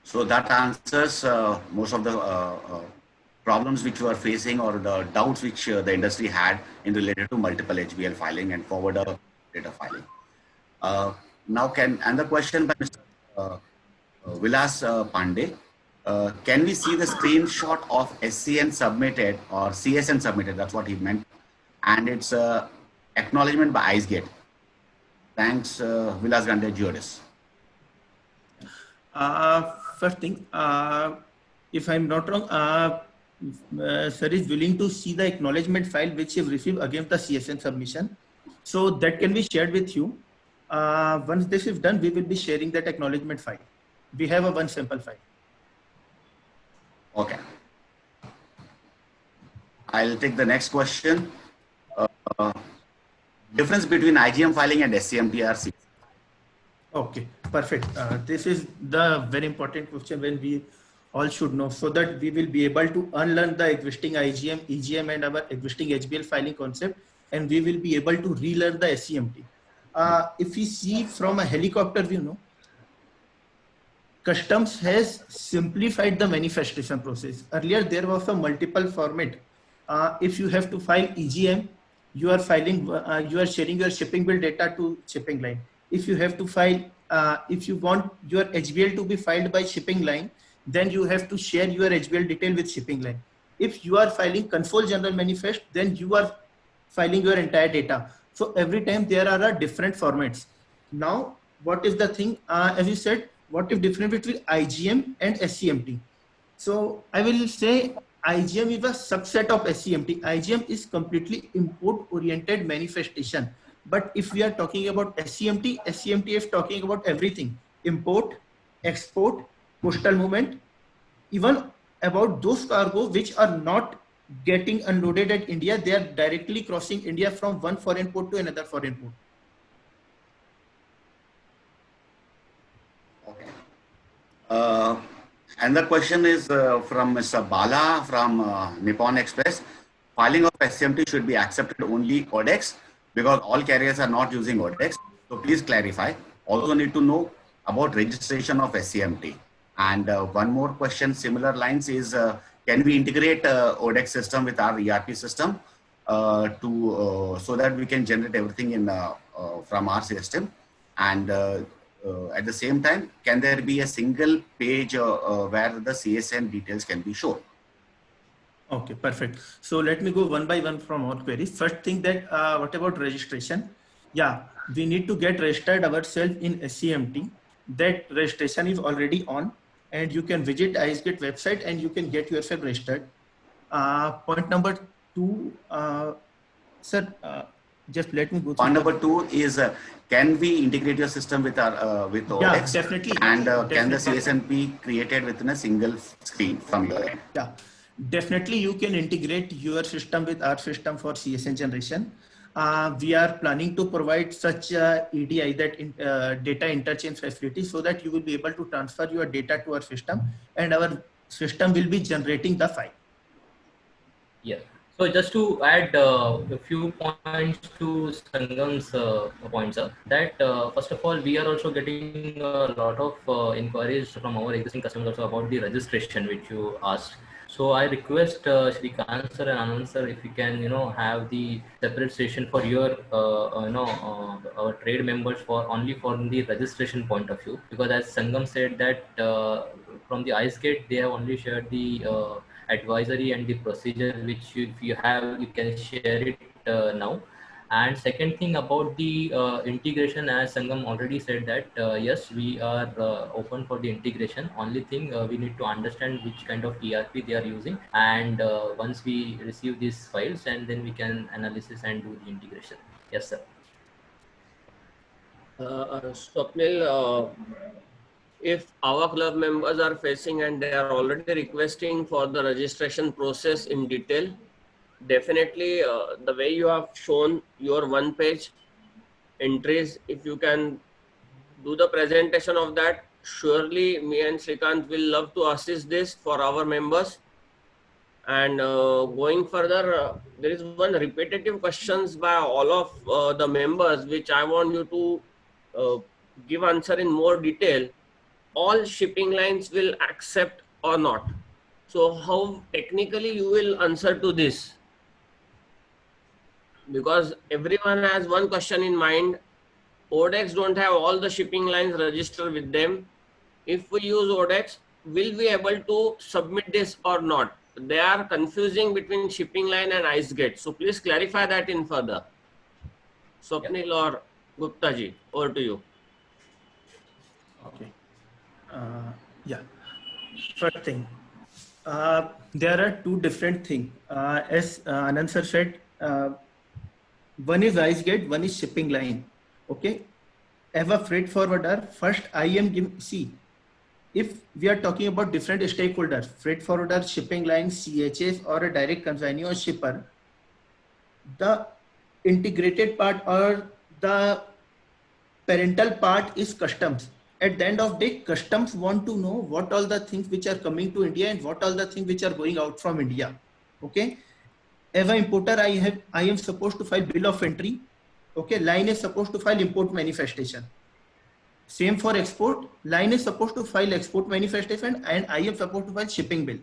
So that answers most of the problems which you are facing or the doubts which the industry had in related to multiple HBL filing and forwarder data filing. Now another question by Mr. Vilas Pandey. Can we see the screenshot of SCN submitted or CSN submitted? That's what he meant. And it's acknowledgement by IceGate. Thanks, Vilas Gandhi Geodis. First thing, if I'm not wrong, sir is willing to see the acknowledgement file which you've received against the CSN submission. So that can be shared with you. Once this is done, we will be sharing that acknowledgement file. We have a one sample file. Okay. I'll take the next question. Difference between IGM filing and SCMT. Okay, perfect. This is the very important question when we all should know, so that we will be able to unlearn the existing IGM, EGM and our existing HBL filing concept, and we will be able to relearn the SCMT. If we see from a helicopter view, Customs has simplified the manifestation process. Earlier, there was a multiple format. If you have to file EGM, you are filing, you are sharing your shipping bill data to shipping line. If you have to file, if you want your HBL to be filed by shipping line, then you have to share your HBL detail with shipping line. If you are filing control general manifest, then you are filing your entire data. So every time there are different formats. Now, what is the thing? As you said, what is different between IGM and SCMT? So I will say IGM is a subset of SCMT. IGM is completely import oriented manifestation. But if we are talking about SCMT, SCMT is talking about everything: import, export, postal movement, even about those cargo which are not getting unloaded at India, they are directly crossing India from one foreign port to another foreign port. Okay. And the question is from Mr. Bala from Nippon Express. Filing of SCMT should be accepted only ODEX because all carriers are not using ODEX. So please clarify. Also need to know about registration of SCMT. And one more question, similar lines is, can we integrate ODEX system with our ERP system so that we can generate everything in from our system? And at the same time, can there be a single page where the CSN details can be shown? Okay, perfect. So let me go one by one from our queries. First thing that, what about registration? Yeah, we need to get registered ourselves in SCMT. That registration is already on, and you can visit IceGate website and you can get yourself registered. Point number 2, sir, just let me go. Point number 2 is, can we integrate your system with our with ODEX? Yeah, definitely. And definitely. Can the CSN be created within a single screen from your end? Yeah, definitely you can integrate your system with our system for CSN generation. We are planning to provide such EDI, that data interchange facility, so that you will be able to transfer your data to our system and our system will be generating the file. Yeah. So just to add a few points to Sangam's points, that first of all, we are also getting a lot of inquiries from our existing customers also about the registration which you asked. So I request Shrikant sir and Anand sir, if you can, have the separate session for your, our trade members for only for the registration point of view, because as Sangam said that from the ICE gate they have only shared the advisory and the procedure which if you have you can share it now. And second thing about the integration, as Sangam already said that yes, we are open for the integration. Only thing we need to understand which kind of ERP they are using, and once we receive these files, and then we can analysis and do the integration. Yes, sir. Swapnil, if our club members are facing and they are already requesting for the registration process in detail, definitely the way you have shown your one page entries, if you can do the presentation of that, surely me and Shrikant will love to assist this for our members. And going further, there is one repetitive questions by all of the members which I want you to give answer in more detail. All shipping lines will accept or not? So how technically you will answer to this? Because everyone has one question in mind. Odex don't have all the shipping lines registered with them. If we use Odex, will we able to submit this or not? They are confusing between shipping line and ice gate. So please clarify that in further. Swapnil or Gupta ji, over to you. Okay. Yeah. First thing, there are two different things. As Anand sir said, one is ice gate, one is shipping line. Okay. As a freight forwarder, first I am see. If we are talking about different stakeholders, freight forwarder, shipping line, CHF, or a direct consignee or shipper, the integrated part or the parental part is customs. At the end of the day, customs want to know what all the things which are coming to India and what all the things which are going out from India. Okay. As an importer, I am supposed to file bill of entry. Okay. Line is supposed to file import manifestation. Same for export. Line is supposed to file export manifestation and I am supposed to file shipping bill.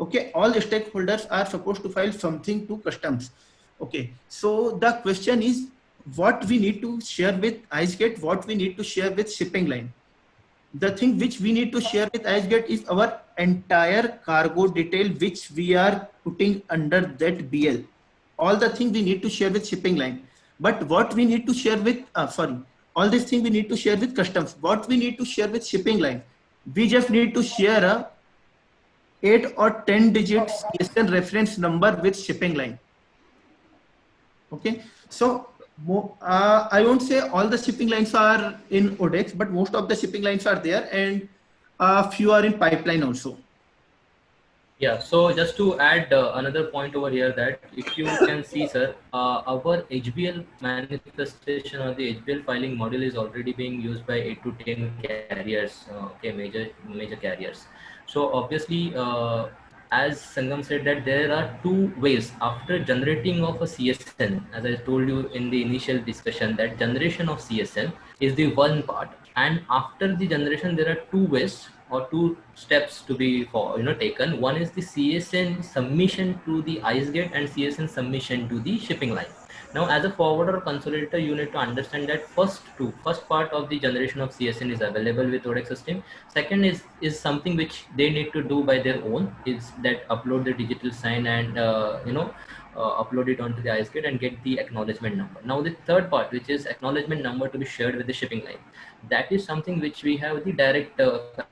Okay. All the stakeholders are supposed to file something to customs. Okay. So the question is what we need to share with IceGate, what we need to share with shipping line. The thing which we need to share with IceGate is our entire cargo detail which we are putting under that BL. All the things we need to share with shipping line. But what we need to share with, all these things we need to share with customs. What we need to share with shipping line, we just need to share a 8 or 10 digit CSN reference number with shipping line. Okay, so I won't say all the shipping lines are in Odex, but most of the shipping lines are there and a few are in pipeline also. Yeah, so just to add another point over here, that if you can see, sir, our HBL manifestation or the HBL filing model is already being used by 8 to 10 carriers, okay, major carriers. So obviously, as Sangam said, that there are two ways after generating of a CSN. As I told you in the initial discussion, that generation of CSN is the one part, and after the generation, there are two ways or two steps to be taken. One is the CSN submission to the IceGate and CSN submission to the shipping line. Now, as a forwarder consolidator, you need to understand that first part of the generation of CSN is available with Odex system. Second is something which they need to do by their own, is that upload the digital sign and upload it onto the IceGate and get the acknowledgement number. Now, the third part, which is acknowledgement number to be shared with the shipping line, that is something which we have the direct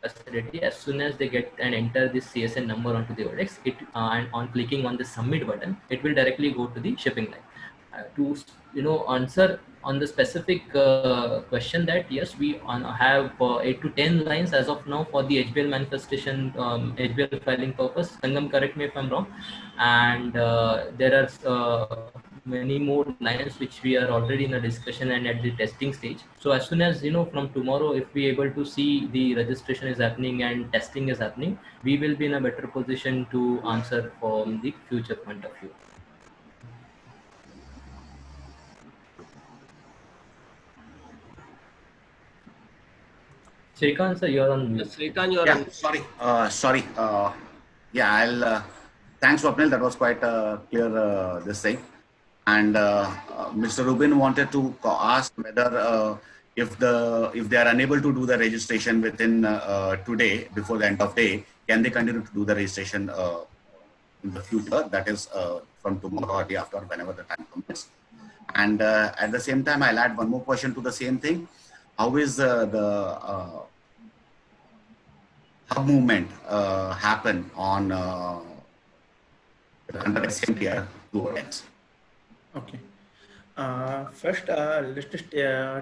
facility. As soon as they get and enter this CSN number onto the Odex, and on clicking on the submit button, it will directly go to the shipping line. To answer on the specific question, that yes, we have 8 to 10 lines as of now for the HBL manifestation, HBL filing purpose. Sangam, correct me if I'm wrong. And there are many more lines which we are already in a discussion and at the testing stage. So as soon as from tomorrow, if we able to see the registration is happening and testing is happening, we will be in a better position to answer from the future point of view. Srikanth sir, you're on mute. Srikanth, you are Yeah, on. sorry. Yeah, thanks, Swapnil. That was quite clear, this thing. And Mr. Rubin wanted to ask whether if they are unable to do the registration within today, before the end of day, can they continue to do the registration in the future? That is from tomorrow or day after, whenever the time comes. And at the same time, I'll add one more question to the same thing. How is the hub movement happen on under SMTR towards? Okay. First, let's just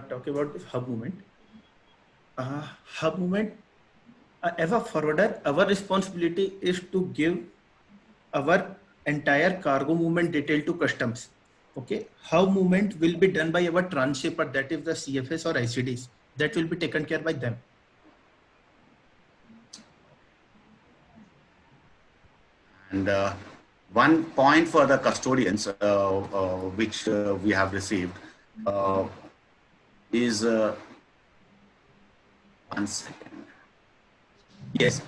talk about this hub movement. Hub movement, as a forwarder, our responsibility is to give our entire cargo movement detail to customs. Okay. Hub movement will be done by our transshipper, that is the CFS or ICDs. That will be taken care by them. And one point for the custodians, which we have received, is 1 second. Yes,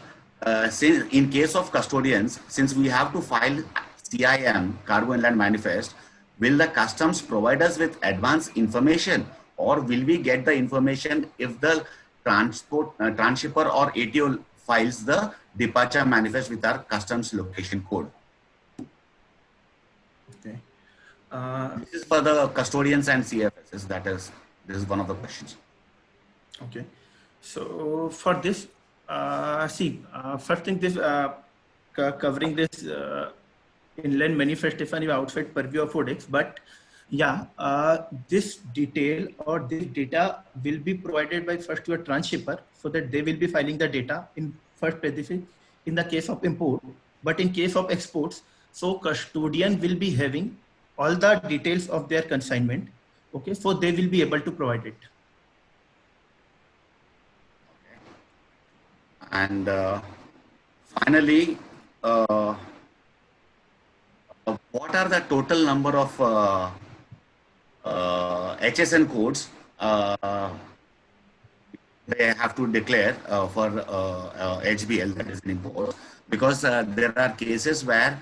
since in case of custodians, since we have to file CIM, Cargo Inland Manifest, will the customs provide us with advance information, or will we get the information if the transhipper or ATO files the departure manifest with our customs location code? Okay. This is for the custodians and CFSs. This is one of the questions. Okay. So for this, first thing, this covering this inland manifestation is outside purview of ODEX, but yeah, this detail or this data will be provided by first your transhipper, so that they will be filing the data in first specific in the case of import, but in case of exports, so custodian will be having all the details of their consignment. Okay, so they will be able to provide it. And finally, what are the total number of HSN codes they have to declare for HBL, that is an import? Because there are cases where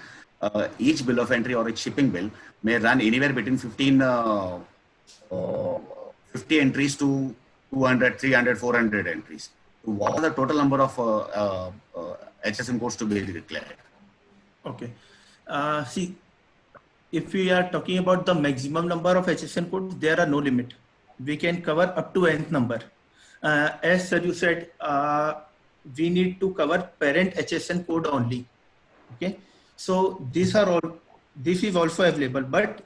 each bill of entry or each shipping bill may run anywhere between 50 entries to 200, 300, 400 entries. What are the total number of HSN codes to be declared? Okay. See, if we are talking about the maximum number of HSN codes, there are no limit. We can cover up to nth number. As sir you said, we need to cover parent HSN code only. Okay. So these are all. This is also available. But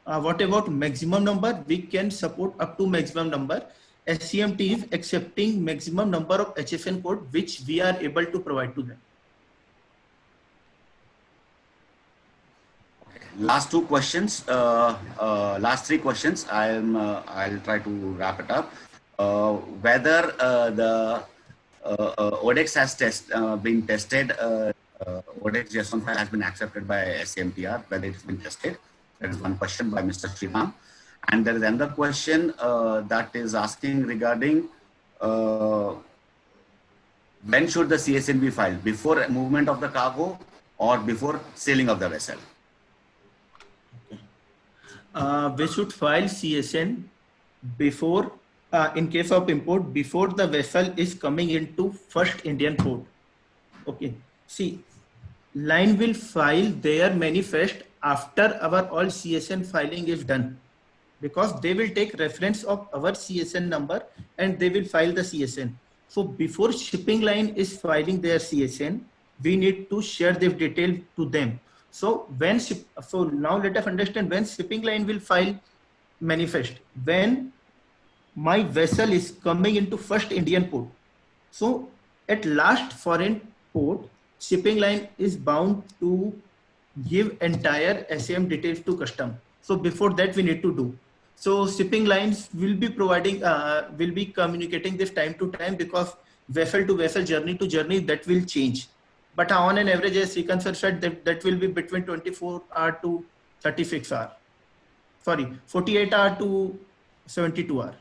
what about maximum number? We can support up to maximum number. SCMT is accepting maximum number of HSN code which we are able to provide to them. Last two questions, last three questions. I'll try to wrap it up. Whether the ODEX has been tested, ODEX JSON file has been accepted by SCMTR, whether it's been tested. That is one question by Mr. Sriram. And there is another question that is asking regarding when should the CSN be filed? Before movement of the cargo or before sailing of the vessel? We should file CSN before, in case of import, before the vessel is coming into first Indian port. Okay. See, line will file their manifest after our all CSN filing is done, because they will take reference of our CSN number and they will file the CSN. So before shipping line is filing their CSN, we need to share this detail to them. So so now let us understand when shipping line will file manifest, when my vessel is coming into first Indian port. So at last foreign port, shipping line is bound to give entire SAM details to custom. So before that we need to do. So shipping lines will be providing, will be communicating this time to time, because vessel to vessel, journey to journey, that will change. But on an average, as Srikanth sir said, that will be between 24 hours to 36 hours. Sorry, 48 hours to 72 hours.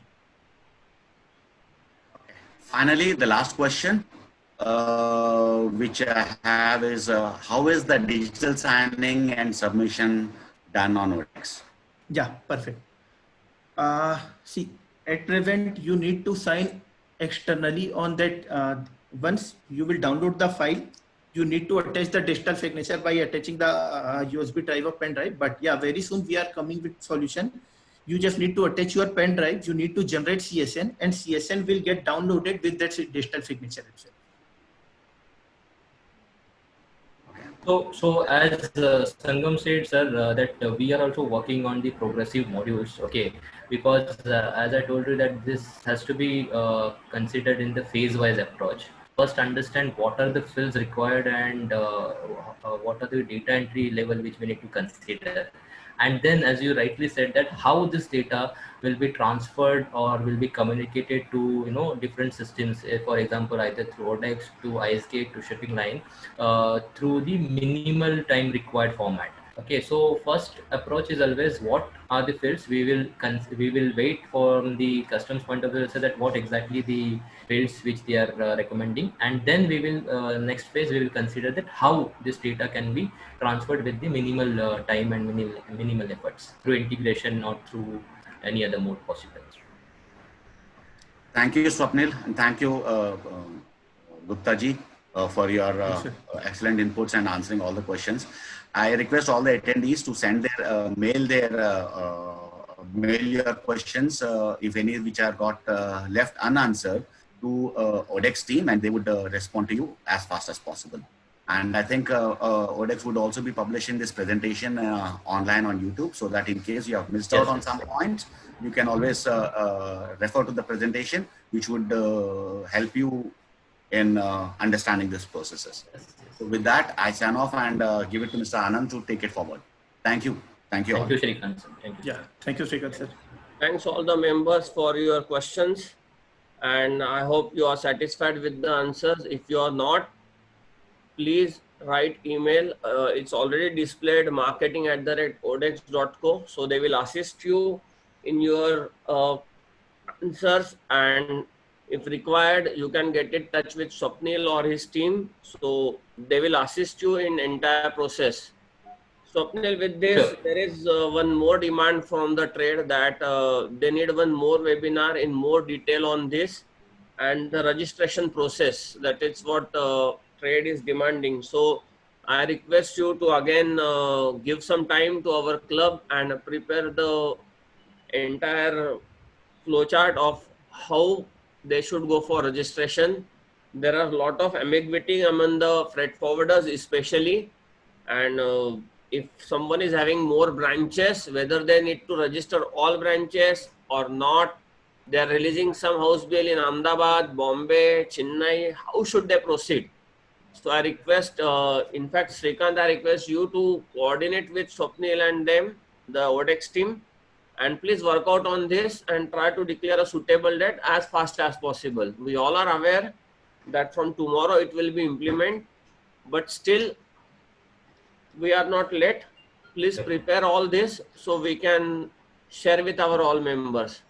Finally, the last question, which I have is, how is the digital signing and submission done on ODEX? Yeah, perfect. See, at present, you need to sign externally on that. Once you will download the file, you need to attach the digital signature by attaching the USB drive or pen drive. But yeah, very soon we are coming with solution. You just need to attach your pen drive. You need to generate CSN, and CSN will get downloaded with that digital signature itself. So as Sangam said, sir, that we are also working on the progressive modules, okay? Because as I told you that this has to be considered in the phase-wise approach. First, understand what are the fields required and what are the data entry level which we need to consider. And then, as you rightly said, that how this data will be transferred or will be communicated to different systems. For example, either through ODEX to IceGate to shipping line, through the minimal time required format. Okay, so first approach is always what are the fields we will wait from the customs point of view, so that what exactly the fields which they are recommending, and then we will next phase we will consider that how this data can be transferred with the minimal time and minimal efforts through integration or through any other mode possible. Thank you, Swapnil, and thank you, Gupta ji, for your excellent inputs and answering all the questions. I request all the attendees to send their mail your questions, if any which are got left unanswered, to ODEX team, and they would respond to you as fast as possible. And I think ODEX would also be publishing this presentation online on YouTube, so that in case you have missed out on some points, you can always refer to the presentation, which would help you in understanding these processes. So with that, I sign off and give it to Mr. Anand to take it forward. Thank you. Thank you all. Thank you, Shrikant sir. Thank you. Yeah, thank you, Shrikant sir. Thanks all the members for your questions, and I hope you are satisfied with the answers. If you are not, please write email. It's already displayed, marketing@odex.co. So they will assist you in your answers, and if required, you can get in touch with Swapnil or his team. So they will assist you in entire process. Swapnil, with this, Sure. there is one more demand from the trade that they need one more webinar in more detail on this and the registration process. That is what trade is demanding. So I request you to again give some time to our club and prepare the entire flowchart of how they should go for registration. There are a lot of ambiguity among the freight forwarders especially, and if someone is having more branches, whether they need to register all branches or not, they are releasing some house bill in Ahmedabad, Bombay, Chennai, how should they proceed? So I request, in fact, Shrikant, I request you to coordinate with Swapnil and them, the ODEX team, and please work out on this and try to declare a suitable date as fast as possible. We all are aware that from tomorrow it will be implemented, but still we are not late. Please prepare all this so we can share with our all members.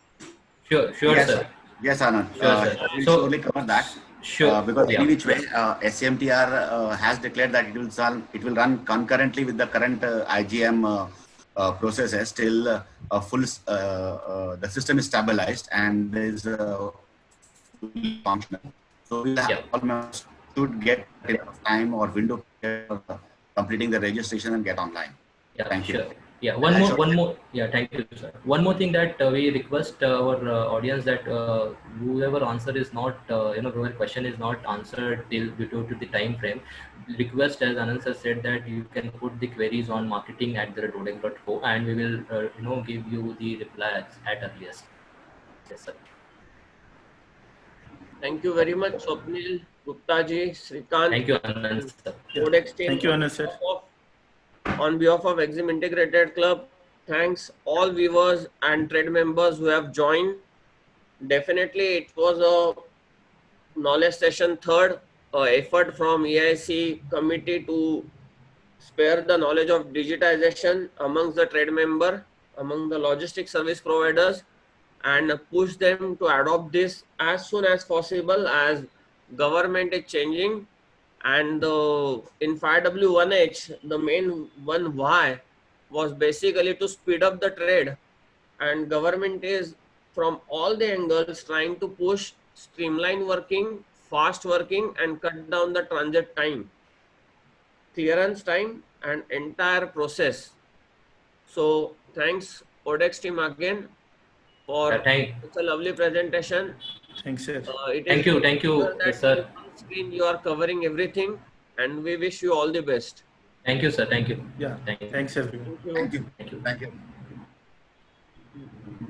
Sure, Yes, sir. yes, Anand. Sure, sir. We'll So- surely cover that. Sure. Because Yeah. any which way, SCMTR has declared that it will run concurrently with the current IGM processes till the system is stabilized and is fully functional. So we'll have all members should get enough time or window for completing the registration and get online. Yeah, Thank you. sure. Yeah, one more. Yeah, thank you, sir. One more thing that we request our audience that whoever answer is not, whoever question is not answered till due to the time frame, request, as Anand sir said, that you can put the queries on marketing@odex.co and we will, give you the reply at earliest. Yes, sir. Thank you very much, Swapnil, Gupta ji, Shrikant. Thank you, Anand sir. ODEX team. Thank you, Anand sir. On behalf of Exim Integrated Club, thanks all viewers and trade members who have joined. Definitely, it was a knowledge session third effort from EIC committee to spare the knowledge of digitization amongst the trade member, among the logistic service providers. and push them to adopt this as soon as possible, as government is changing. And in 5W1H, the main one why was basically to speed up the trade, and government is from all the angles trying to push streamline working, fast working, and cut down the transit time, clearance time, and entire process. So thanks Odex team again for such a lovely presentation. Thanks, sir. It is Thank you, clear that sir. on screen you are covering everything, and we wish you all the best. Thank you, sir. Thank you. Yeah. Thank you. Thanks, everyone. Thank you. Thank you. Thank you. Thank you.